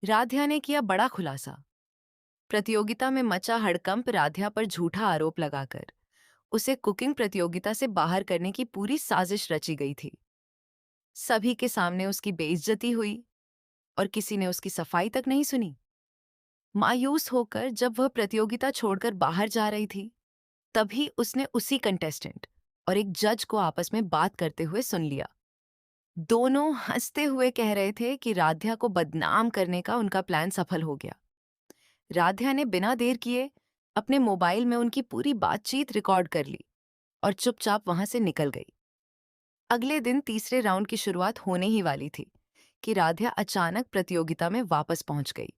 राध्या ने किया बड़ा खुलासा। प्रतियोगिता में मचा हड़कंप राध्या पर झूठा आरोप लगाकर उसे कुकिंग प्रतियोगिता से बाहर करने की पूरी साजिश रची गई थी। सभी के सामने उसकी बेइज्जती हुई और किसी ने उसकी सफाई तक नहीं सुनी। मायूस होकर जब वह प्रतियोगिता छोड़कर बाहर जा रही थी, तभी उसने उसी कंटेस्टेंट और एक जज को आपस में बात करते हुए सुन लिया। दोनों हंसते हुए कह रहे थे कि राध्या को बदनाम करने का उनका प्लान सफल हो गया। राध्या ने बिना देर किए अपने मोबाइल में उनकी पूरी बातचीत रिकॉर्ड कर ली और चुपचाप वहां से निकल गई। अगले दिन तीसरे राउंड की शुरुआत होने ही वाली थी कि राध्या अचानक प्रतियोगिता में वापस पहुंच गई।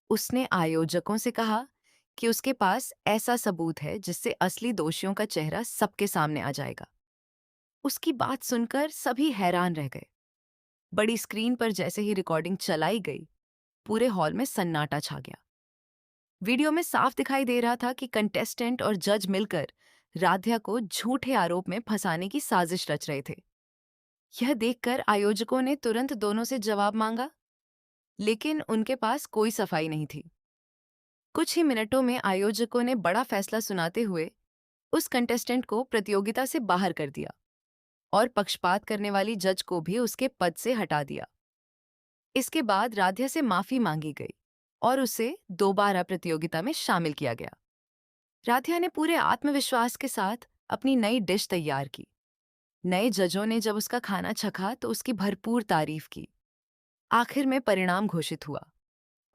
उसने आयोजकों से कहा कि उसके पास ऐसा सबूत है जिससे असली दोषियों का चेहरा सबके सामने आ जाएगा। उसकी बात सुनकर सभी हैरान रह गए। बड़ी स्क्रीन पर जैसे ही रिकॉर्डिंग चलाई गई, पूरे हॉल में सन्नाटा छा गया। वीडियो में साफ दिखाई दे रहा था कि कंटेस्टेंट और जज मिलकर राध्या को झूठे आरोप में फंसाने की साजिश रच रहे थे। यह देखकर आयोजकों ने तुरंत दोनों से जवाब मांगा, लेकिन उनके पास कोई सफाई नहीं थी। कुछ ही मिनटों में आयोजकों ने बड़ा फैसला सुनाते हुए उस कंटेस्टेंट को प्रतियोगिता से बाहर कर दिया और पक्षपात करने वाली जज को भी उसके पद से हटा दिया। इसके बाद राध्या से माफी मांगी गई और उसे दोबारा प्रतियोगिता में शामिल किया गया। राध्या ने पूरे आत्मविश्वास के साथ अपनी नई डिश तैयार की। नए जजों ने जब उसका खाना चखा तो उसकी भरपूर तारीफ की। आखिर में परिणाम घोषित हुआ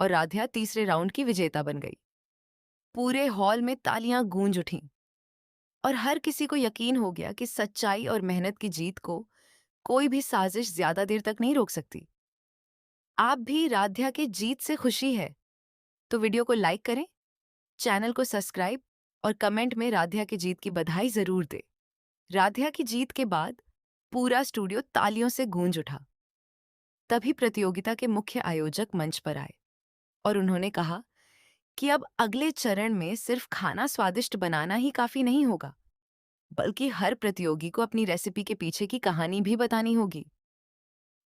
और राध्या तीसरे राउंड की विजेता बन गई। पूरे हॉल में तालियां गूंज उठीं और हर किसी को यकीन हो गया कि सच्चाई और मेहनत की जीत को कोई भी साजिश ज्यादा देर तक नहीं रोक सकती। आप भी राध्या के जीत से खुशी है तो वीडियो को लाइक करें, चैनल को सब्सक्राइब और कमेंट में राध्या की जीत की बधाई जरूर दें। राध्या की जीत के बाद पूरा स्टूडियो तालियों से गूंज उठा। तभी प्रतियोगिता के मुख्य आयोजक मंच पर आए और उन्होंने कहा कि अब अगले चरण में सिर्फ खाना स्वादिष्ट बनाना ही काफी नहीं होगा, बल्कि हर प्रतियोगी को अपनी रेसिपी के पीछे की कहानी भी बतानी होगी।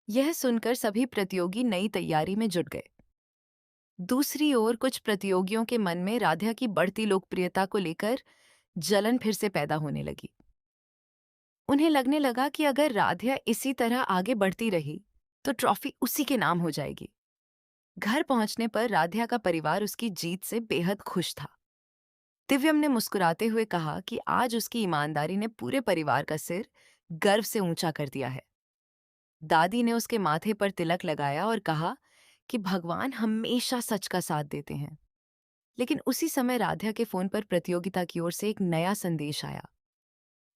यह सुनकर सभी प्रतियोगी नई तैयारी में जुट गए। दूसरी ओर कुछ प्रतियोगियों के मन में राध्या की बढ़ती लोकप्रियता को लेकर जलन फिर से पैदा होने लगी। उन्हें लगने लगा कि अगर राध्या इसी तरह आगे बढ़ती रही तो ट्रॉफी उसी के नाम हो जाएगी। घर पहुंचने पर राध्या का परिवार उसकी जीत से बेहद खुश था। दिव्यम ने मुस्कुराते हुए कहा कि आज उसकी ईमानदारी ने पूरे परिवार का सिर गर्व से ऊंचा कर दिया है। दादी ने उसके माथे पर तिलक लगाया और कहा कि भगवान हमेशा सच का साथ देते हैं। लेकिन उसी समय राध्या के फोन पर प्रतियोगिता की ओर से एक नया संदेश आया,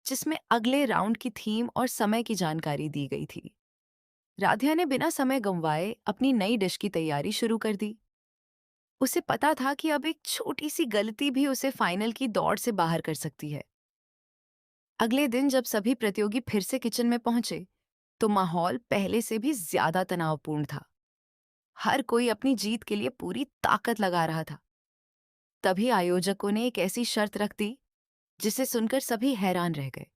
जिसमें अगले राउंड की थीम और समय की जानकारी दी गई थी। राध्या ने बिना समय गंवाए अपनी नई डिश की तैयारी शुरू कर दी। उसे पता था कि अब एक छोटी सी गलती भी उसे फाइनल की दौड़ से बाहर कर सकती है। अगले दिन जब सभी प्रतियोगी फिर से किचन में पहुंचे, तो माहौल पहले से भी ज्यादा तनावपूर्ण था। हर कोई अपनी जीत के लिए पूरी ताकत लगा रहा था। तभी आयोजकों ने एक ऐसी शर्त रख दी जिसे सुनकर सभी हैरान रह गए।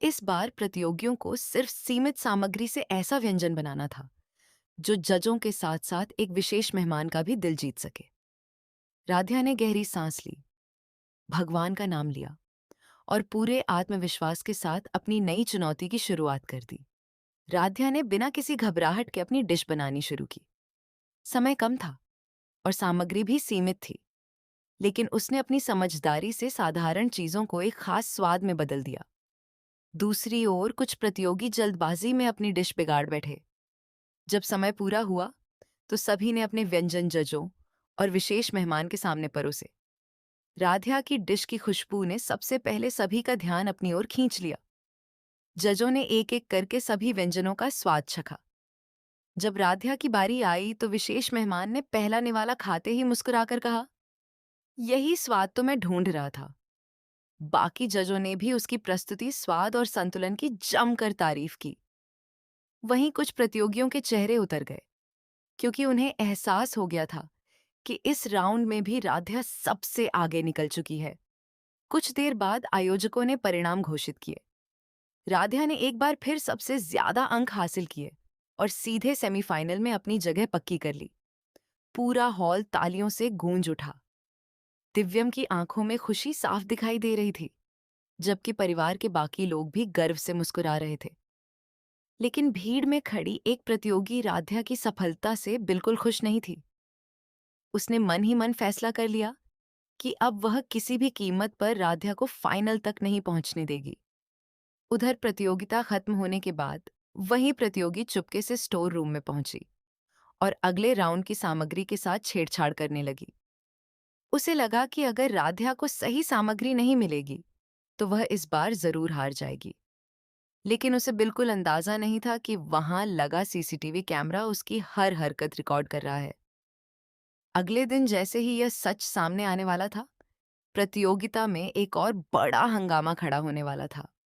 इस बार प्रतियोगियों को सिर्फ सीमित सामग्री से ऐसा व्यंजन बनाना था जो जजों के साथ साथ एक विशेष मेहमान का भी दिल जीत सके। राध्या ने गहरी सांस ली, भगवान का नाम लिया और पूरे आत्मविश्वास के साथ अपनी नई चुनौती की शुरुआत कर दी। राध्या ने बिना किसी घबराहट के अपनी डिश बनानी शुरू की। समय कम था और सामग्री भी सीमित थी, लेकिन उसने अपनी समझदारी से साधारण चीजों को एक खास स्वाद में बदल दिया। दूसरी ओर कुछ प्रतियोगी जल्दबाजी में अपनी डिश बिगाड़ बैठे। जब समय पूरा हुआ तो सभी ने अपने व्यंजन जजों और विशेष मेहमान के सामने परोसे। राध्या की डिश की खुशबू ने सबसे पहले सभी का ध्यान अपनी ओर खींच लिया। जजों ने एक एक करके सभी व्यंजनों का स्वाद चखा। जब राध्या की बारी आई तो विशेष मेहमान ने पहला निवाला खाते ही मुस्कुराकर कहा, यही स्वाद तो मैं ढूंढ रहा था। बाकी जजों ने भी उसकी प्रस्तुति, स्वाद और संतुलन की जमकर तारीफ की। वहीं कुछ प्रतियोगियों के चेहरे उतर गए, क्योंकि उन्हें एहसास हो गया था कि इस राउंड में भी राध्या सबसे आगे निकल चुकी है। कुछ देर बाद आयोजकों ने परिणाम घोषित किए। राध्या ने एक बार फिर सबसे ज्यादा अंक हासिल किए और सीधे सेमीफाइनल में अपनी जगह पक्की कर ली। पूरा हॉल तालियों से गूंज उठा। दिव्यम की आंखों में खुशी साफ दिखाई दे रही थी, जबकि परिवार के बाकी लोग भी गर्व से मुस्कुरा रहे थे। लेकिन भीड़ में खड़ी एक प्रतियोगी राध्या की सफलता से बिल्कुल खुश नहीं थी। उसने मन ही मन फैसला कर लिया कि अब वह किसी भी कीमत पर राध्या को फाइनल तक नहीं पहुंचने देगी। उधर प्रतियोगिता खत्म होने के बाद वही प्रतियोगी चुपके से स्टोर रूम में पहुंची और अगले राउंड की सामग्री के साथ छेड़छाड़ करने लगी। उसे लगा कि अगर राध्या को सही सामग्री नहीं मिलेगी तो वह इस बार जरूर हार जाएगी। लेकिन उसे बिल्कुल अंदाजा नहीं था कि वहां लगा सीसीटीवी कैमरा उसकी हर हरकत रिकॉर्ड कर रहा है। अगले दिन जैसे ही यह सच सामने आने वाला था, प्रतियोगिता में एक और बड़ा हंगामा खड़ा होने वाला था।